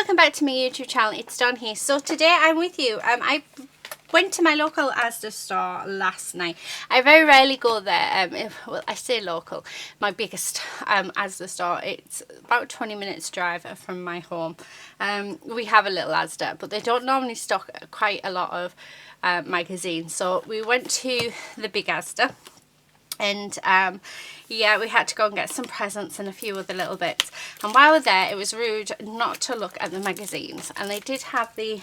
welcome back to my YouTube channel. It's Dawn here. So today I'm with you. I went to my local Asda store last night. I very rarely go there. Well, I say local. My biggest Asda store. It's about 20 minutes drive from my home. We have a little Asda, but they don't normally stock quite a lot of magazines. So we went to the big Asda. And yeah, we had to go and get some presents and a few other little bits. And while we're there, it was rude not to look at the magazines. And they did have the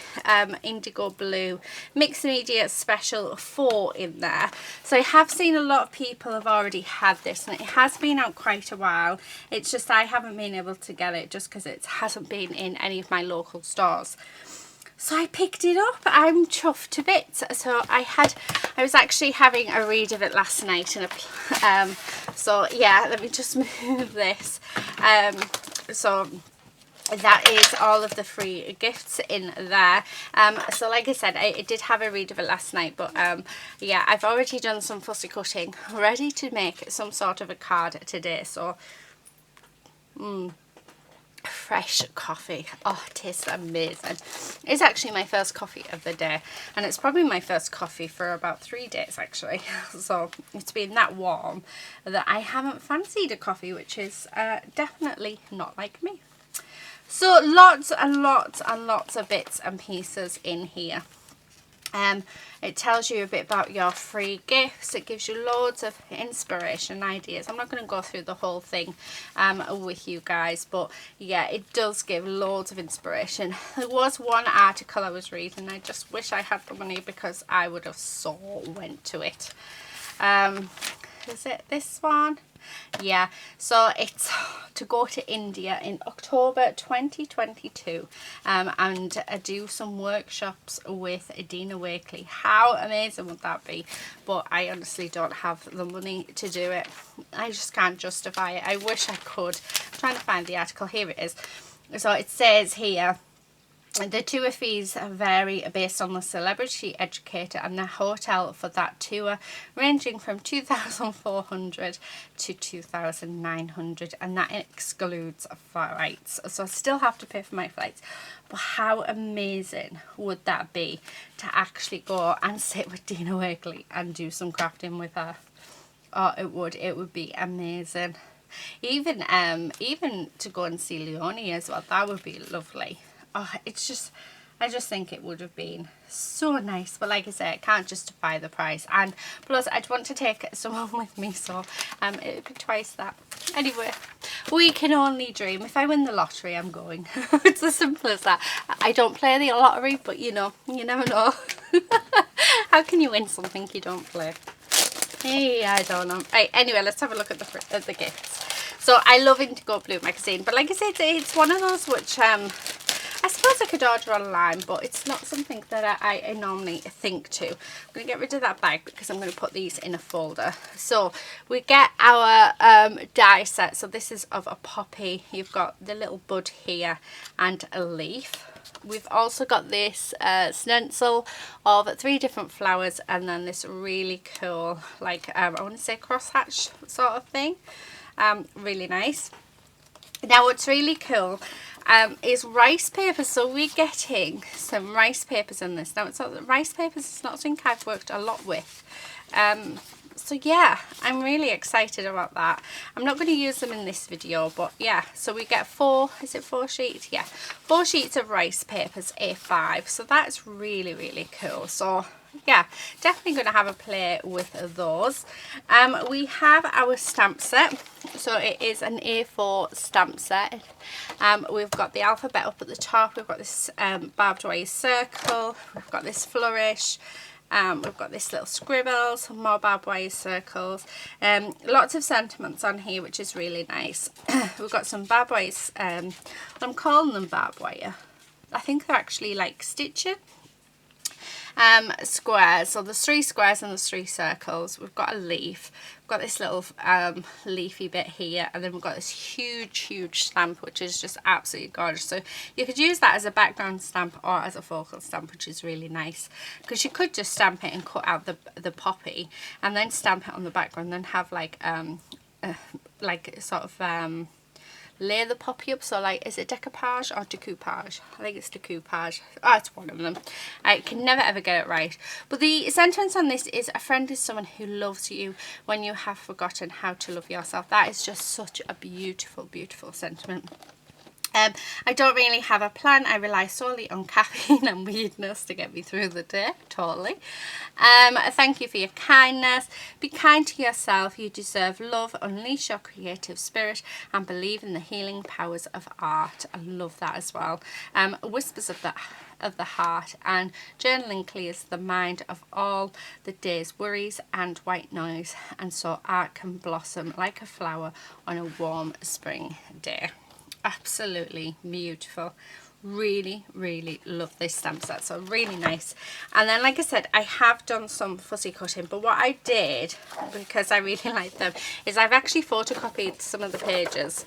Indigo Blue Mixed Media Special 4 in there. So I have seen a lot of people have already had this, and it has been out quite a while. It's just I haven't been able to get it just because it hasn't been in any of my local stores. So I picked it up. I'm chuffed to bits. So I was actually having a read of it last night, and so yeah, let me just move this. So that is all of the free gifts in there. So like I said, I did have a read of it last night, but yeah, I've already done some fussy cutting, ready to make some sort of a card today. So fresh coffee. Oh, it tastes amazing. It's actually my first coffee of the day, and it's probably my first coffee for about 3 days actually. So it's been that warm that I haven't fancied a coffee, which is definitely not like me. So lots and lots and lots of bits and pieces in here. It tells you a bit about your free gifts. It gives you loads of inspiration ideas. I'm not going to go through the whole thing with you guys, but yeah, it does give loads of inspiration. There was one article I was reading. I just wish I had the money because I would have so went to it. Is it this one? Yeah, so it's to go to India in October 2022 and do some workshops with Dina Wakely. How amazing would that be? But I honestly don't have the money to do it. I just can't justify it. I wish I could. I'm trying to find the article. Here it is. So it says here, the tour fees vary based on the celebrity educator and the hotel for that tour, ranging from 2,400 to 2,900, and that excludes flights. So I still have to pay for my flights. But how amazing would that be to actually go and sit with Dina Wakely and do some crafting with her? Oh, it would be amazing. Even to go and see Leonie as well, that would be lovely. Oh, I just think it would have been so nice, but like I say, I can't justify the price, and plus I'd want to take someone with me, so it would be twice that. Anyway, we can only dream. If I win the lottery, I'm going. It's as simple as that. I don't play the lottery, but you know, you never know. How can you win something you don't play? Hey, I don't know. Right, anyway, let's have a look at the gifts. So I love Indigo Blue magazine, but like I said, it's one of those which I suppose I could order online, but it's not something that I normally think to. I'm going to get rid of that bag because I'm going to put these in a folder. So we get our die set. So this is of a poppy. You've got the little bud here and a leaf. We've also got this stencil of 3 different flowers, and then this really cool, like I want to say crosshatch sort of thing. Really nice. Now what's really cool is rice papers. So we're getting some rice papers in this. Now it's not, rice papers is not something I've worked a lot with. So yeah, I'm really excited about that. I'm not going to use them in this video, but yeah, so we get 4 sheets? Yeah, 4 sheets of rice papers, A5. So that's really, really cool. So yeah, definitely going to have a play with those. We have our stamp set. So it is an A4 stamp set. We've got the alphabet up at the top. We've got this barbed wire circle. We've got this flourish. We've got this little scribble, some more barbed wire circles, lots of sentiments on here, which is really nice. We've got some barbed wires, I'm calling them barbed wire. I think they're actually like stitching. Squares, so there's 3 squares and there's 3 circles. We've got a leaf, we've got this little leafy bit here, and then we've got this huge stamp, which is just absolutely gorgeous. So you could use that as a background stamp or as a focal stamp, which is really nice, because you could just stamp it and cut out the poppy and then stamp it on the background, and then have like sort of lay the poppy up. So like, is it decoupage or decoupage? I think it's decoupage. Oh, it's one of them. I can never ever get it right. But the sentence on this is, a friend is someone who loves you when you have forgotten how to love yourself. That is just such a beautiful, beautiful sentiment. I don't really have a plan. I rely solely on caffeine and weirdness to get me through the day. Totally. Thank you for your kindness. Be kind to yourself. You deserve love. Unleash your creative spirit and believe in the healing powers of art. I love that as well. Whispers of the heart, and journaling clears the mind of all the day's worries and white noise, and so art can blossom like a flower on a warm spring day. Absolutely beautiful. Really, really love this stamp set. So really nice. And then, like I said, I have done some fussy cutting, but what I did, because I really like them, is I've actually photocopied some of the pages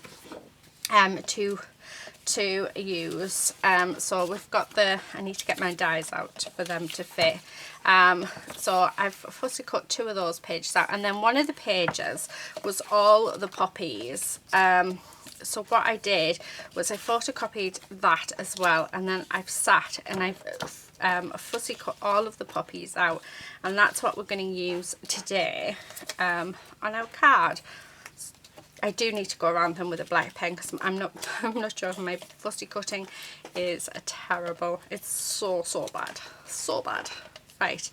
to use. So we've got I need to get my dies out for them to fit. So I've fussy cut 2 of those pages out, and then one of the pages was all the poppies. So what I did was I photocopied that as well, and then I've sat and I've fussy cut all of the poppies out, and that's what we're going to use today on our card. I do need to go around them with a black pen because I'm not sure if my fussy cutting is terrible. It's so bad, so bad. Right.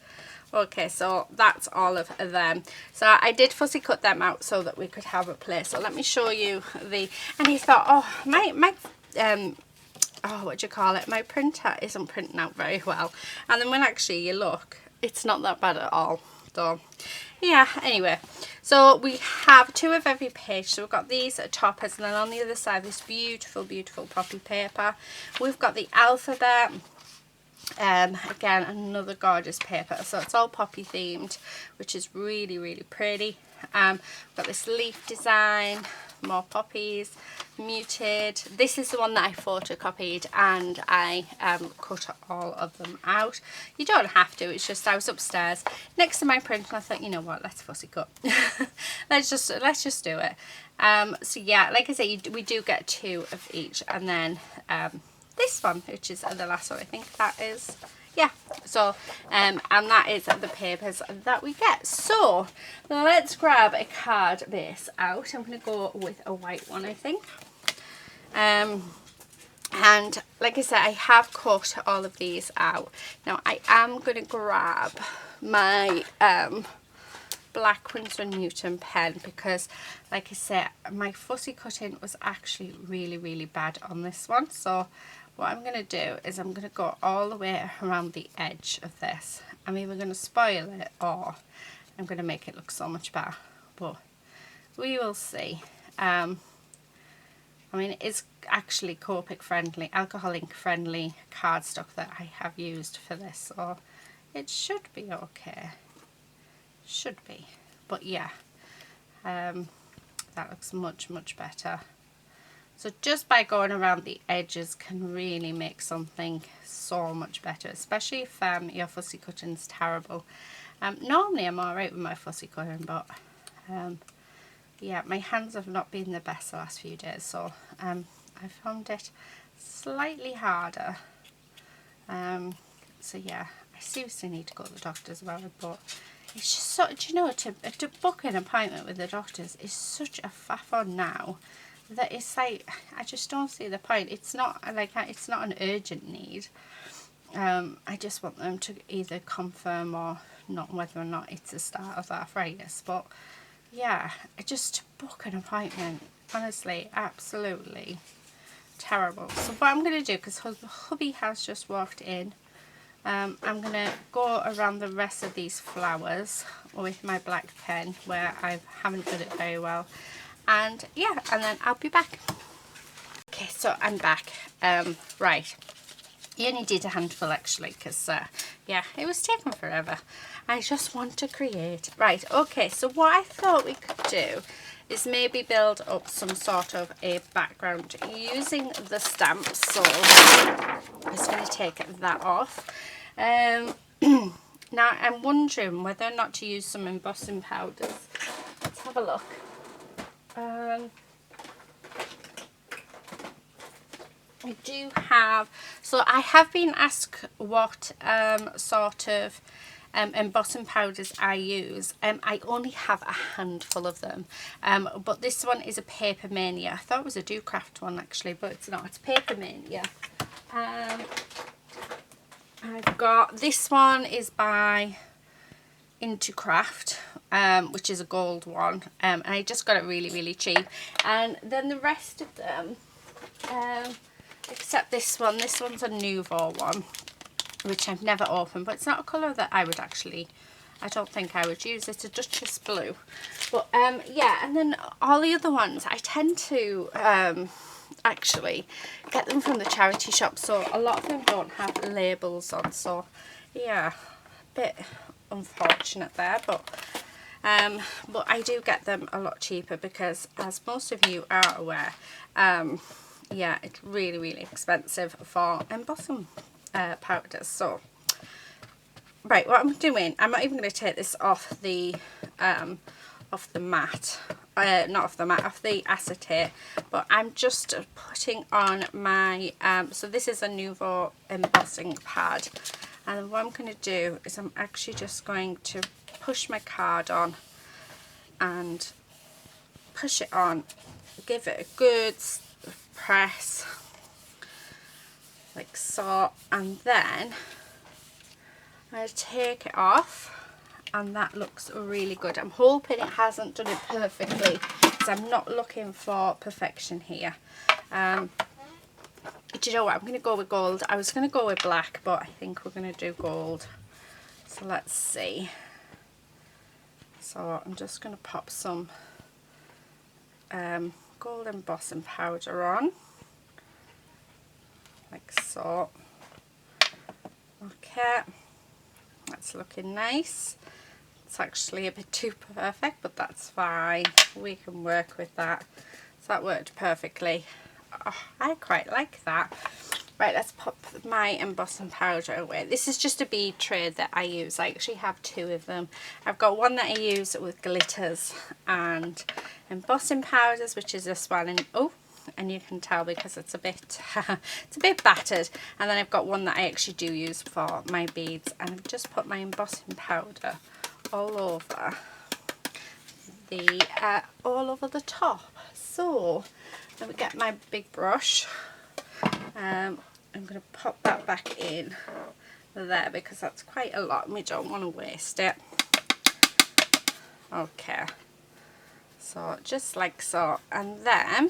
Okay, so that's all of them. So I did fussy cut them out so that we could have a place. So let me show you and you thought, oh, my what do you call it? My printer isn't printing out very well. And then when actually you look, it's not that bad at all. So yeah, anyway, so we have 2 of every page. So we've got these toppers, and then on the other side, this beautiful, beautiful poppy paper. We've got the alphabet. Again, another gorgeous paper. So it's all poppy themed, which is really, really pretty. Got this leaf design, more poppies, muted. This is the one that I photocopied, and I cut all of them out. You don't have to, it's just I was upstairs next to my printer and I thought, you know what, let's fussy cut. let's just do it. So yeah, like I say, we do get 2 of each, and then this one, which is the last one, I think that is, yeah. So and that is the papers that we get. So let's grab a card base out. I'm going to go with a white one, I think. And like I said, I have cut all of these out. Now I am going to grab my black Winsor & Newton pen, because like I said, my fussy cutting was actually really, really bad on this one. So what I'm going to do is I'm going to go all the way around the edge of this. I'm either going to spoil it or I'm going to make it look so much better, but we will see. I mean, it's actually Copic friendly, alcohol ink friendly cardstock that I have used for this, so it should be okay. Should be. But yeah, that looks much, much better. So just by going around the edges can really make something so much better, especially if your fussy cutting's terrible. Normally I'm alright with my fussy cutting, but yeah, my hands have not been the best the last few days, so I found it slightly harder. So yeah, I seriously need to go to the doctor's about it, but it's just so, do you know, to book an appointment with the doctors is such a faff on now, that it's like, I just don't see the point. It's not like, it's not an urgent need. I just want them to either confirm or not whether or not it's the start of arthritis. But yeah, just book an appointment, honestly, absolutely terrible. So what I'm going to do, because hubby has just walked in, I'm going to go around the rest of these flowers with my black pen, where I haven't done it very well. And yeah, and then I'll be back. Okay, so I'm back. Right, I only did a handful actually, because yeah, it was taking forever. I just want to create. Right, okay, so what I thought we could do is maybe build up some sort of a background using the stamps. So I'm just going to take that off. Now I'm wondering whether or not to use some embossing powders. Let's have a look. I do have, so I have been asked what sort of embossing powders I use. I only have a handful of them, but this one is a Paper Mania. I thought it was a Do Craft one actually, but it's not. It's Paper Mania. I've got, this one is by Into Craft, which is a gold one, and I just got it really cheap. And then the rest of them, except this one's a Nouveau one, which I've never opened, but it's not a colour that I would actually, I don't think I would use. It's a Duchess Blue. But yeah, and then all the other ones I tend to actually get them from the charity shop, so a lot of them don't have labels on, so yeah, a bit unfortunate there, but I do get them a lot cheaper because, as most of you are aware, yeah, it's really expensive for embossing powders. So right, what I'm doing, I'm not even going to take this off the mat, not off the mat, off the acetate, but I'm just putting on my so this is a Nouveau embossing pad, and what I'm going to do is I'm actually just going to push my card on and push it on, give it a good press like so, and then I'm going to take it off, and that looks really good. I'm hoping it hasn't done it perfectly because I'm not looking for perfection here. Do you know what, I'm going to go with gold. I was going to go with black, but I think we're going to do gold. So let's see. So I'm just going to pop some gold embossing powder on, like so. Okay, that's looking nice. It's actually a bit too perfect, but that's fine. We can work with that. So that worked perfectly. Oh, I quite like that. Right, let's pop my embossing powder away. This is just a bead tray that I use. I actually have two of them. I've got one that I use with glitters and embossing powders, which is this one. And oh, and you can tell because it's a bit it's a bit battered. And then I've got one that I actually do use for my beads, and I've just put my embossing powder all over the top. So let me get my big brush. I'm going to pop that back in there because that's quite a lot and we don't want to waste it. Okay, so just like so, and then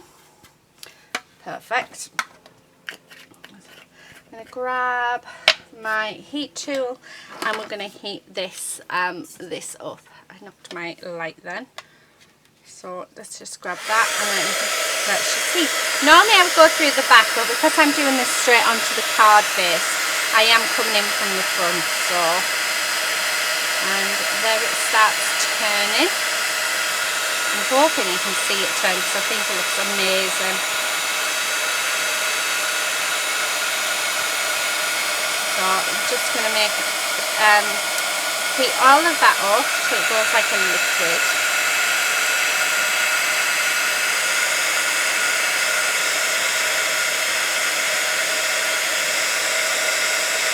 perfect. I'm going to grab my heat tool and we're going to heat this this up. I knocked my light then, so let's just grab that and then let's just heat. Normally I would go through the back, but because I'm doing this straight onto the card base, I am coming in from the front. So, and there it starts turning. I'm hoping you can see it turn because I think it looks amazing. So I'm just going to make heat all of that up till it goes like a liquid.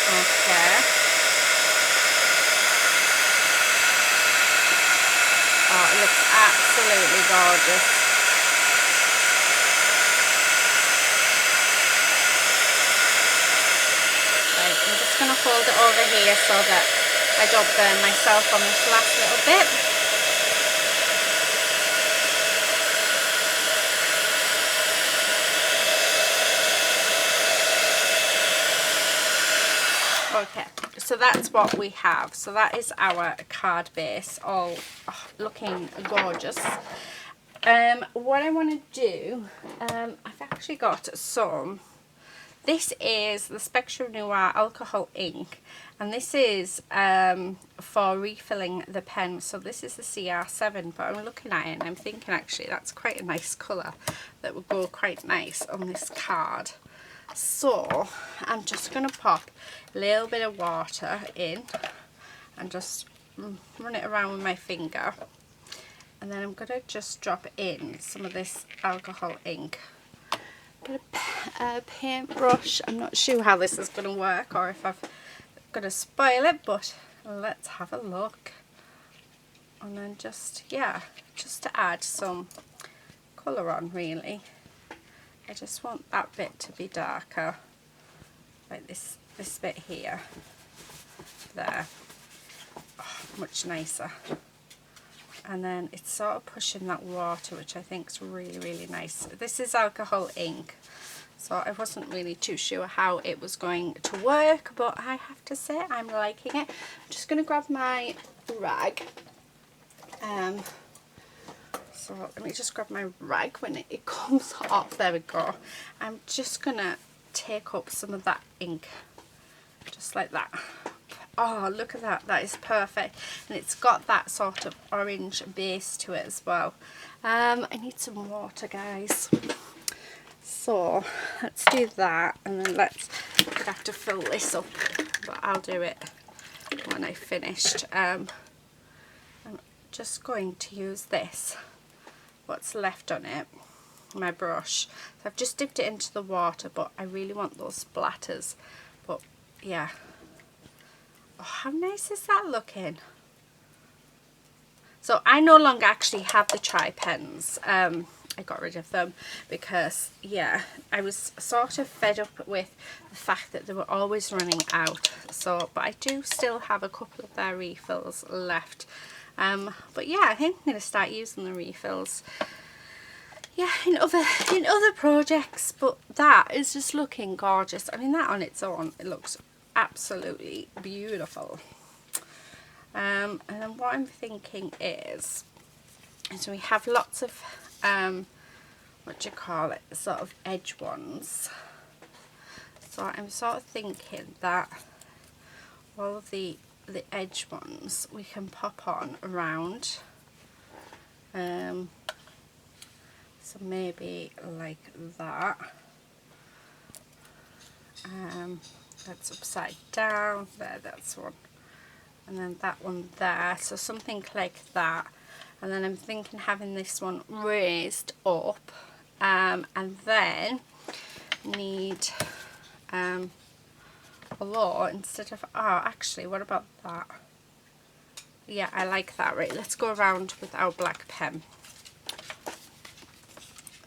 Okay. Oh, it looks absolutely gorgeous. Right, I'm just going to hold it over here so that I don't burn myself on this last little bit. Okay, so that's what we have. So that is our card base, all looking gorgeous. What I want to do, I've actually got some. This is the Spectrum Noir alcohol ink, and this is for refilling the pen. So this is the CR7, but I'm looking at it and I'm thinking actually that's quite a nice colour that would go quite nice on this card. So I'm just going to pop a little bit of water in and just run it around with my finger, and then I'm going to just drop in some of this alcohol ink Got a paintbrush. I'm not sure how this is going to work or if I'm going to spoil it, but let's have a look. And then just, yeah, just to add some colour on really. I just want that bit to be darker, like this bit here, there. Oh, much nicer. And then it's sort of pushing that water, which I think is really, really nice. This is alcohol ink, so I wasn't really too sure how it was going to work, but I have to say I'm liking it. I'm just going to grab my rag. So let me just grab my rag when it comes off. There we go. I'm just going to take up some of that ink, just like that. Oh, look at that. That is perfect. And it's got that sort of orange base to it as well. I need some water, guys. So let's do that. And then I'd have to fill this up. But I'll do it when I've finished. I'm just going to use this, what's left on it, my brush. So I've just dipped it into the water, but I really want those splatters. But yeah. Oh, how nice is that looking? So I no longer actually have the tri-pens. I got rid of them because, yeah, I was sort of fed up with the fact that they were always running out. So, but I do still have a couple of their refills left. But yeah, I think I'm going to start using the refills, yeah, in other projects. But that is just looking gorgeous. I mean, that on its own, it looks absolutely beautiful. And then what I'm thinking is we have lots of what do you call it, sort of edge ones. So I'm sort of thinking that all of the edge ones we can pop on around. So maybe like that. That's upside down there, that's one, and then that one there, so something like that. And then I'm thinking having this one raised up, and then need although instead of, oh actually, what about that? Yeah, I like that. Right, let's go around with our black pen.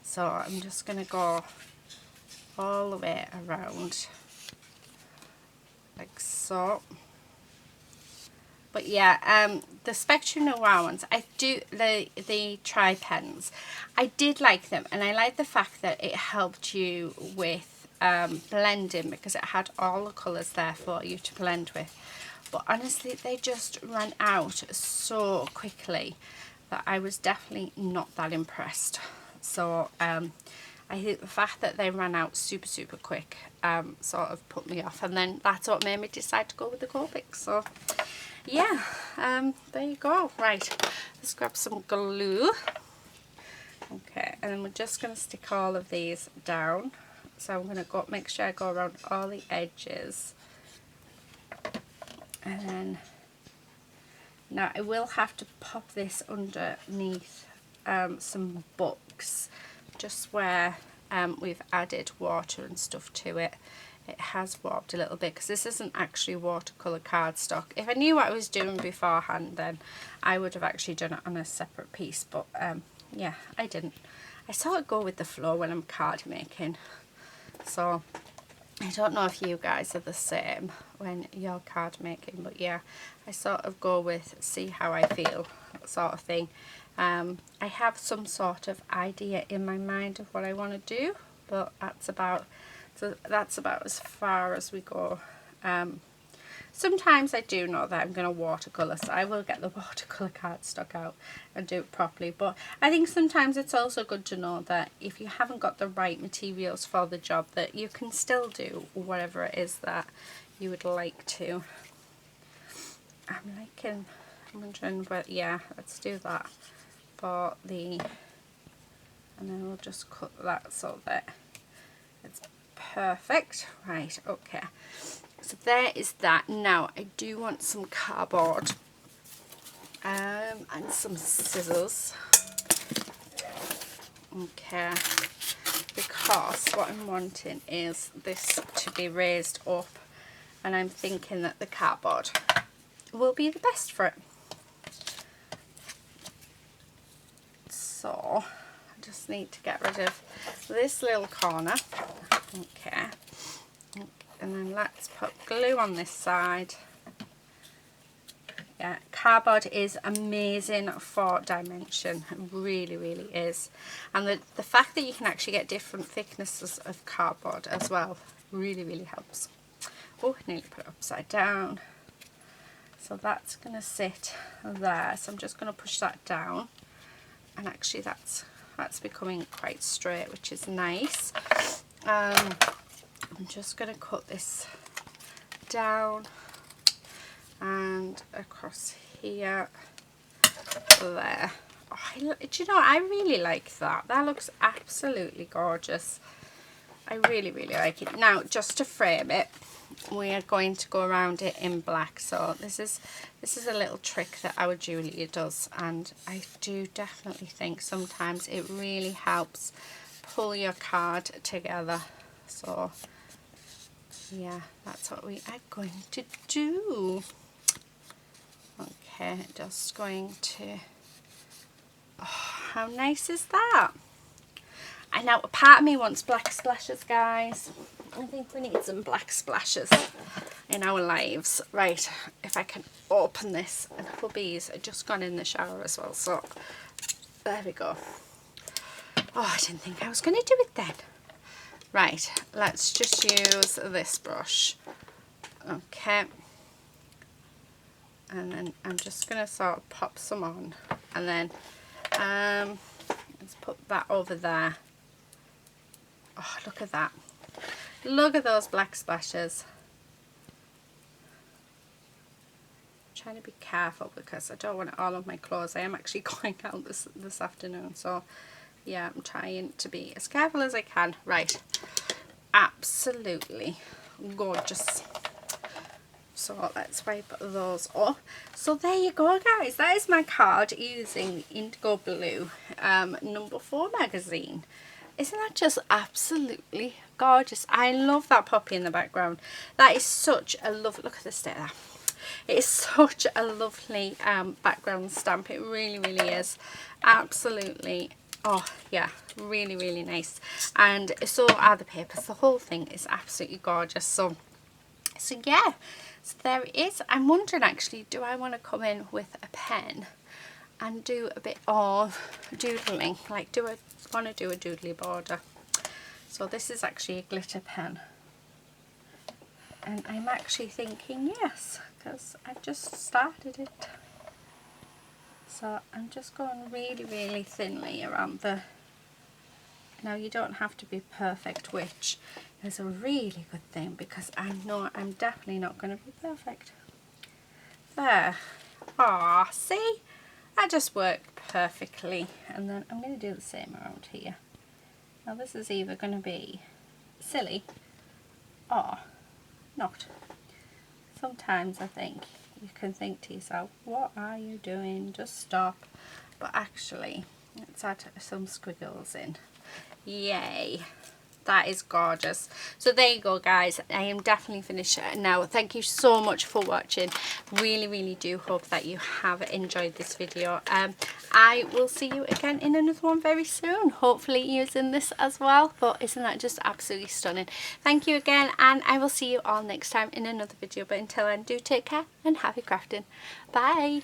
So I'm just gonna go all the way around like so. But yeah, the Spectrum Noir ones, I do, the tri-pens, I did like them, and I like the fact that it helped you with blending, because it had all the colours there for you to blend with. But honestly, they just ran out so quickly that I was definitely not that impressed. So I think the fact that they ran out super quick sort of put me off, and then that's what made me decide to go with the Copics. So yeah, there you go. Right, let's grab some glue. Okay, and then we're just going to stick all of these down. So I'm going to make sure I go around all the edges. And then, now I will have to pop this underneath some books, just where we've added water and stuff to it. It has warped a little bit because this isn't actually watercolour cardstock. If I knew what I was doing beforehand, then I would have actually done it on a separate piece, but yeah, I didn't. I sort of go with the flow when I'm card making. So I don't know if you guys are the same when you're card making, but yeah, I sort of go with see how I feel sort of thing. I have some sort of idea in my mind of what I want to do, but that's about as far as we go. Sometimes I do know that I'm going to watercolour, so I will get the watercolour cardstock out and do it properly. But I think sometimes it's also good to know that if you haven't got the right materials for the job, that you can still do whatever it is that you would like to. I'm wondering, but yeah, let's do that for the, and then we'll just cut that so that it's perfect. Right, okay. So there is that. Now I do want some cardboard and some scissors. Okay, because because what I'm wanting is this to be raised up, and I'm thinking that the cardboard will be the best for it. So I just need to get rid of this little corner. Okay, and then let's put glue on this side. Yeah, cardboard is amazing for dimension. It really, really is. And the fact that you can actually get different thicknesses of cardboard as well really, really helps. Oh, nearly put it upside down. So that's going to sit there. So I'm just going to push that down. And actually that's becoming quite straight, which is nice. I'm just going to cut this down and across here, there. Oh, do you know, I really like that. That looks absolutely gorgeous. I really, really like it. Now, just to frame it, we are going to go around it in black. So this is a little trick that our Julia does, and I do definitely think sometimes it really helps pull your card together. So yeah, that's what we are going to do. Okay, just going to, oh, how nice is that? And now a part of me wants black splashes, guys. I think we need some black splashes in our lives. Right, if I can open this, and puppies are just gone in the shower as well, so there we go. Oh, I didn't think I was going to do it then. Right, let's just use this brush. Okay. And then I'm just going to sort of pop some on, and then let's put that over there. Oh, look at that. Look at those black splashes. I'm trying to be careful because I don't want it all on my clothes. I am actually going out this afternoon, so yeah, I'm trying to be as careful as I can. Right, absolutely gorgeous. So let's wipe those off. So there you go, guys. That is my card using Indigo Blue number 4 magazine. Isn't that just absolutely gorgeous? I love that poppy in the background. That is such a lovely, look at the state there. It is such a lovely background stamp. It really, really is. Absolutely. Oh yeah, really, really nice. And so are the papers. The whole thing is absolutely gorgeous. So yeah. So there it is. I'm wondering actually, do I want to come in with a pen and do a bit of doodling? Like, do I want to do a doodly border? So this is actually a glitter pen. And I'm actually thinking yes, because I've just started it. So I'm just going really, really thinly around the... Now you don't have to be perfect, which is a really good thing, because I know I'm definitely not going to be perfect. There. Ah, see? That just worked perfectly. And then I'm going to do the same around here. Now this is either going to be silly or not. Sometimes I think you can think to yourself, what are you doing? Just stop. But actually, let's add some squiggles in. Yay, that is gorgeous. So there you go, guys. I am definitely finished now. Thank you so much for watching. Really, really do hope that you have enjoyed this video. I will see you again in another one very soon, hopefully using this as well. But isn't that just absolutely stunning? Thank you again, and I will see you all next time in another video. But until then, do take care and happy crafting. Bye.